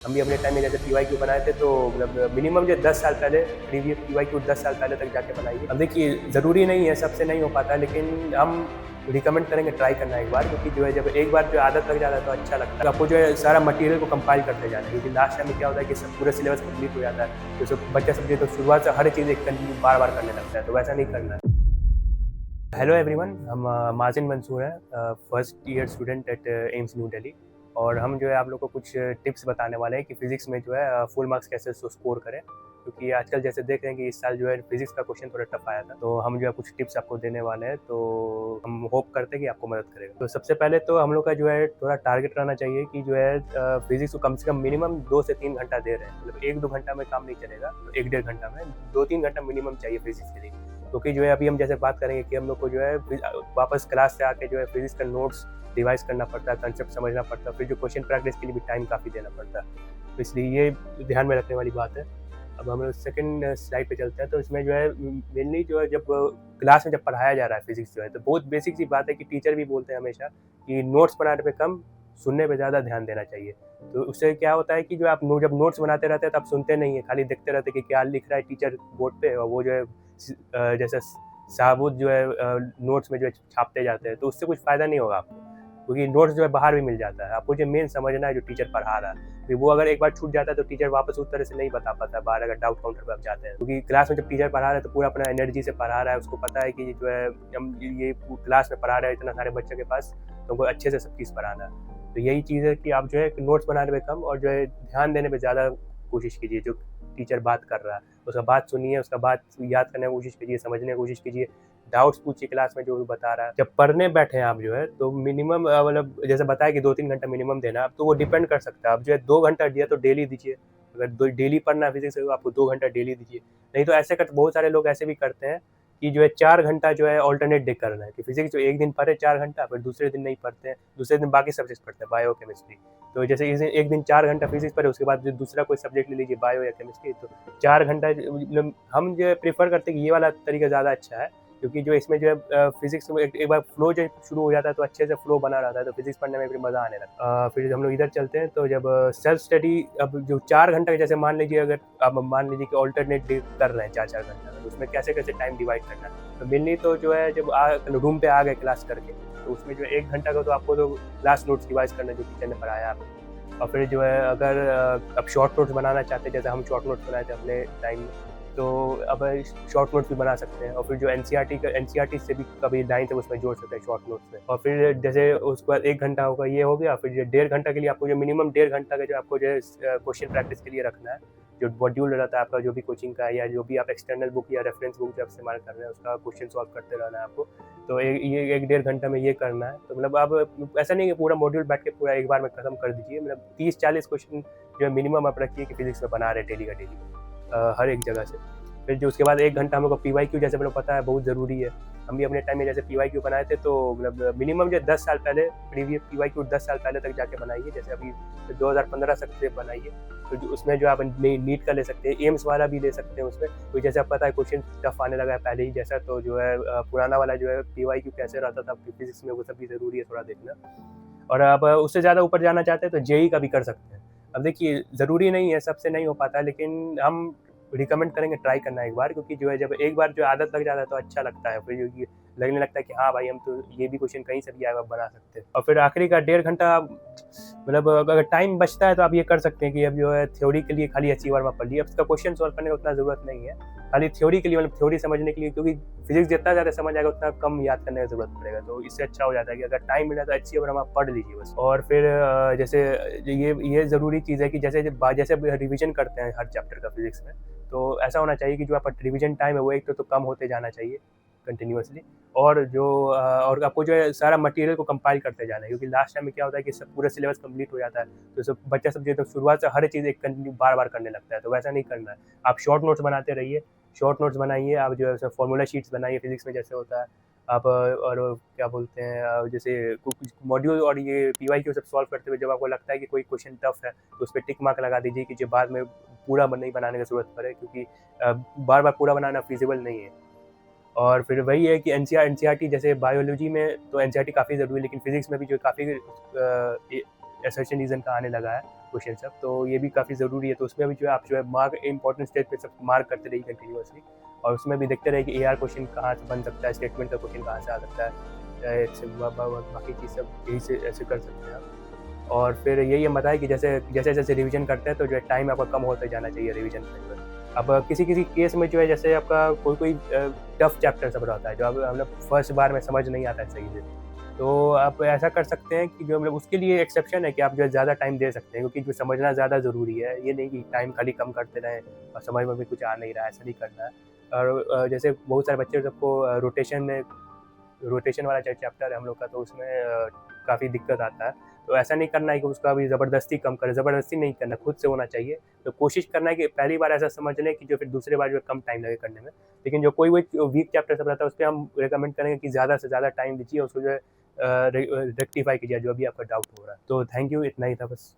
हम भी अपने टाइम में जैसे पीवाईक्यू बनाए थे तो मतलब मिनिमम जो 10 साल पहले प्रीवियस पीवाईक्यू 10 साल पहले तक जाके बनाइए। अब देखिए ज़रूरी नहीं है, सबसे नहीं हो पाता, लेकिन हम रिकमेंड करेंगे ट्राई करना एक बार, क्योंकि जो है जब एक बार जो आदत लग जाता है तो अच्छा लगता है। आपको जो है सारा मटेरियल को कंपाइल करते जाना है, क्योंकि लास्ट टाइम में क्या होता है कि सब पूरा सिलेबस कंप्लीट हो जाता है, तो सब बच्चा सब जो है तो शुरुआत से हर चीज़ एक कंटिन्यू बार-बार करने लगता है, तो वैसा नहीं करना है। हेलो एवरीवन, हम माजिन मंसूर हैं, first year student at AIIMS new Delhi, और हम जो है आप लोग को कुछ टिप्स बताने वाले हैं कि फ़िज़िक्स में जो है फुल मार्क्स कैसे स्कोर करें, क्योंकि आजकल जैसे देख रहे हैं कि इस साल जो है फ़िज़िक्स का क्वेश्चन थोड़ा टफ आया था, तो हम जो है कुछ टिप्स आपको देने वाले हैं, तो हम होप करते हैं कि आपको मदद करेगा। तो सबसे पहले तो हम लोग का जो है थोड़ा टारगेट रहना चाहिए कि जो है फ़िज़िक्स को कम से कम मिनिमम 2 से 3 घंटा दे रहे हैं, मतलब 1-2 घंटा में काम नहीं चलेगा, तो 1 डेढ़ घंटा में 2-3 घंटा मिनिमम चाहिए फ़िज़िक्स के लिए। क्योंकि जो है अभी हम जैसे बात करेंगे कि हम लोग को जो है वापस क्लास से आके जो है फिजिक्स का नोट्स रिवाइज करना पड़ता है, कंसेप्ट समझना पड़ता है, फिर जो क्वेश्चन प्रैक्टिस के लिए भी टाइम काफ़ी देना पड़ता है, तो इसलिए ये ध्यान में रखने वाली बात है। अब हम लोग सेकंड स्लाइड पे चलते हैं, तो इसमें जो है मेनली जो है जब क्लास में जब पढ़ाया जा रहा है फिजिक्स जो है, तो बहुत बेसिक सी बात है कि टीचर भी बोलते हैं हमेशा कि नोट्स बनाने पे कम, सुनने पे ज़्यादा ध्यान देना चाहिए। तो उससे क्या होता है कि जो आप जब नोट्स बनाते रहते हैं तब सुनते नहीं है, खाली देखते रहते हैं कि क्या लिख रहा है टीचर बोर्ड पे, और वो जो है जैसे साबुत जो है नोट्स में जो है छापते जाते हैं, तो उससे कुछ फ़ायदा नहीं होगा आपको, क्योंकि नोट्स जो है बाहर भी मिल जाता है। आपको जो मेन समझना है जो टीचर पढ़ा रहा है, फिर वो अगर एक बार छूट जाता है तो टीचर वापस उस तरह से नहीं बता पाता है बाहर, अगर डाउट काउंटर पे आप जाते हैं, क्योंकि क्लास में जब टीचर पढ़ा रहा है तो पूरा अपना एनर्जी से पढ़ा रहा है, उसको पता है कि जो है हम ये क्लास में पढ़ा रहे हैं इतना सारे बच्चों के पास, तो उनको अच्छे से सब चीज़ पढ़ाना है। तो यही चीज़ है कि आप जो है नोट्स बनाने पे कम और जो है ध्यान देने पे ज़्यादा कोशिश कीजिए। जो टीचर बात कर रहा है उसका बात सुनिए, उसका बात याद करने की कोशिश कीजिए, समझने की कोशिश कीजिए, डाउट्स पूछिए क्लास में जो भी बता रहा है। जब पढ़ने बैठे हैं आप जो है तो मिनिमम मतलब जैसे बताया कि 2-3 घंटा मिनिमम देना है, अब तो वो डिपेंड कर सकता है। आप जो है 2 घंटा दिया तो डेली दीजिए, अगर डेली पढ़ना है फिजिक्स तो आपको 2 घंटा डेली दीजिए। नहीं तो ऐसे कर बहुत सारे लोग ऐसे भी करते हैं कि जो है 4 घंटा जो है अल्टरनेट डे करना है, कि फिजिक्स जो एक दिन पढ़े 4 घंटा, फिर दूसरे दिन नहीं पढ़ते हैं, दूसरे दिन बाकी सब्जेक्ट पढ़ते हैं, बायो, केमिस्ट्री। तो जैसे एक दिन 4 घंटा फिजिक्स पढ़े, उसके बाद जो दूसरा कोई सब्जेक्ट ले लीजिए, बायो या केमिस्ट्री, तो 4 घंटा मतलब हम जो है प्रेफ़र करते हैं कि ये वाला तरीका ज़्यादा अच्छा है, क्योंकि जो इसमें जो है फिजिक्स में एक बार फ्लो जो शुरू हो जाता है तो अच्छे से फ्लो बना रहता है, तो फिजिक्स पढ़ने में फिर मज़ा आने लगता है। फिर हम लोग इधर चलते हैं, तो जब सेल्फ स्टडी, अब जो 4 घंटा जैसे मान लीजिए, अगर आप मान लीजिए कि अल्टरनेट डे कर रहे हैं 4-4 घंटा, तो उसमें कैसे-कैसे टाइम डिवाइड करना है। तो मेनली तो जो है जब रूम पे आ गए क्लास करके, तो उसमें जो 1 घंटा का तो आपको तो क्लास नोट्स रिवाइज़ करना है जो टीचर ने पढ़ाया आपको। और फिर जो है अगर आप शॉर्ट नोट्स बनाना चाहते हैं, जैसे हम शॉर्ट नोट्स बनाए थे अपने टाइम में, तो अब शॉर्ट नोट्स भी बना सकते हैं, और फिर जो एनसीईआरटी से भी कभी लाइन से उसमें जोड़ सकते हैं शॉर्ट नोट्स में। और फिर जैसे उसके बाद 1 घंटा होगा, ये हो गया। फिर जो डेढ़ घंटा के लिए आपको जो मिनिमम डेढ़ घंटा का जो आपको जो है क्वेश्चन प्रैक्टिस के लिए रखना है, जो मॉड्यूल रहता है आपका जो भी कोचिंग का है, या जो भी आप एक्सटर्नल बुक या रेफरेंस बुक जो आप इस्तेमाल कर रहे हैं, उसका क्वेश्चन सॉल्व करते रहना है आपको। तो ये 1 डेढ़ घंटा में ये करना है। तो मतलब आप ऐसा नहीं है कि पूरा मॉड्यूल बैठ के पूरा एक बार में खत्म कर दीजिए, मतलब 30-40 क्वेश्चन जो है मिनिमम आप रखिए कि फिजिक्स में बना रहे हैं डेली का डेली, हर एक जगह से। फिर जो उसके बाद 1 घंटा हम लोग को पीवाईक्यू, जैसे आपको पता है, बहुत ज़रूरी है। हम भी अपने टाइम में जैसे पीवाईक्यू बनाए थे, तो मतलब मिनिमम जो 10 साल पहले प्रीवियस पीवाईक्यू 10 साल पहले तक जाके बनाइए, जैसे अभी 2015 तक से बनाइए। तो जो उसमें जो आप नीट का ले सकते हैं, एम्स वाला भी ले सकते हैं उसमें। तो जैसे आपको पता है क्वेश्चन टफ आने लगा है पहले ही जैसा, तो जो है पुराना वाला जो है पीवाईक्यू कैसे रहता था फिजिक्स में, वो सब भी ज़रूरी है थोड़ा देखना। और आप उससे ज़्यादा ऊपर जाना चाहते हैं तो जेईई का भी कर सकते हैं। अब देखिए ज़रूरी नहीं है, सबसे नहीं हो पाता, लेकिन हम रिकमेंड करेंगे ट्राई करना एक बार, क्योंकि जो है जब एक बार जो आदत लग जाता है तो अच्छा लगता है, फिर ये लगने लगता है कि हाँ भाई, हम तो ये भी क्वेश्चन कहीं से भी आएगा बना सकते हैं। और फिर आखिरी का डेढ़ घंटा, मतलब अगर टाइम बचता है तो आप ये कर सकते हैं कि अब जो है थ्योरी के लिए खाली अच्छी बार में पढ़ लिया, अब इसका क्वेश्चन सॉल्व करने का उतना ज़रूरत नहीं है, खाली थ्योरी के लिए, मतलब थ्योरी समझने के लिए, क्योंकि फिजिक्स जितना ज़्यादा समझ आएगा उतना कम याद करने की ज़रूरत पड़ेगा। तो इससे अच्छा हो जाता है कि अगर टाइम मिला तो अच्छी बार आप पढ़ लीजिए बस। और फिर जैसे ये ज़रूरी चीज़ है कि जैसे जैसे रिविजन करते हैं हर चैप्टर का फिजिक्स में, तो ऐसा होना चाहिए कि जो आपका रिवीजन टाइम है वो एक तो कम होते जाना चाहिए कंटिन्यूअसली, और जो और आपको जो है सारा मटेरियल को कंपाइल करते जाना है, क्योंकि लास्ट टाइम में क्या होता है कि सब पूरा सिलेबस कंप्लीट हो जाता है, तो सब बच्चा सब जो है तो शुरुआत से हर चीज़ एक कंटिन्यू बार-बार करने लगता है, तो वैसा नहीं करना है। आप शॉर्ट नोट्स बनाते रहिए, शॉर्ट नोट्स बनाइए, आप जो है फॉर्मूला शीट्स बनाइए फिजिक्स में जैसे होता है। आप और क्या बोलते हैं, जैसे कुछ मॉड्यूल और ये पीवाईक्यू सब सॉल्व करते हुए जब आपको लगता है कि कोई क्वेश्चन टफ है, तो उस पे टिक मार्क लगा दीजिए कि जो बाद में पूरा नहीं बनाने की ज़रूरत पड़े, क्योंकि बार-बार पूरा बनाना फ़ीज़िबल नहीं है। और फिर वही है कि एनसीईआरटी जैसे बायोलॉजी में तो एनसीईआरटी काफ़ी ज़रूरी है, लेकिन फ़िज़िक्स में भी जो काफ़ी असर्शनिज़्म का आने लगा है, क्वेश्चन सब, तो ये भी काफ़ी ज़रूरी है। तो उसमें भी जो है आप जो है मार्क इंपॉर्टेंट स्टेज पे सब मार्क करते रहिए कंटिन्यूअसली, और उसमें भी देखते रहिए कि एआर क्वेश्चन कहाँ से बन सकता है, स्टेटमेंट का क्वेश्चन कहाँ से आ सकता है, बाकी चीज़ सब यही से ऐसे कर सकते हैं आप। और फिर यही हम बताएं कि जैसे रिवीजन करते हैं तो जो है टाइम आपका कम होता जाना चाहिए रिवीजन पे। अब किसी केस में जो है जैसे आपका कोई टफ चैप्टर सब रहता है जो अब मतलब फर्स्ट बार में समझ नहीं आता है सही से, तो आप ऐसा कर सकते हैं कि जो मतलब उसके लिए एक्सेप्शन है कि आप जो है ज़्यादा टाइम दे सकते हैं, क्योंकि जो समझना ज़्यादा ज़रूरी है, ये नहीं कि टाइम खाली कम करते रहें और समझ में भी कुछ आ नहीं रहा है, ऐसा नहीं करना है। और जैसे बहुत सारे बच्चे सबको रोटेशन वाला चैप्टर है हम लोग का, तो उसमें काफ़ी दिक्कत आता है। तो ऐसा नहीं करना है कि उसका भी ज़बरदस्ती कम करें, ज़बरदस्ती नहीं करना, खुद से होना चाहिए। तो कोशिश करना है कि पहली बार ऐसा समझ लें कि जो फिर दूसरे बार जो है कम टाइम लगे करने में। लेकिन जो कोई वीक चैप्टर सब रहता है, उसपे हम रिकमेंड करेंगे कि ज़्यादा से ज़्यादा टाइम दीजिए, उसको जो है रेक्टिफ़ाई कीजिए जो भी आपका डाउट हो रहा है। तो थैंक यू, इतना ही था बस।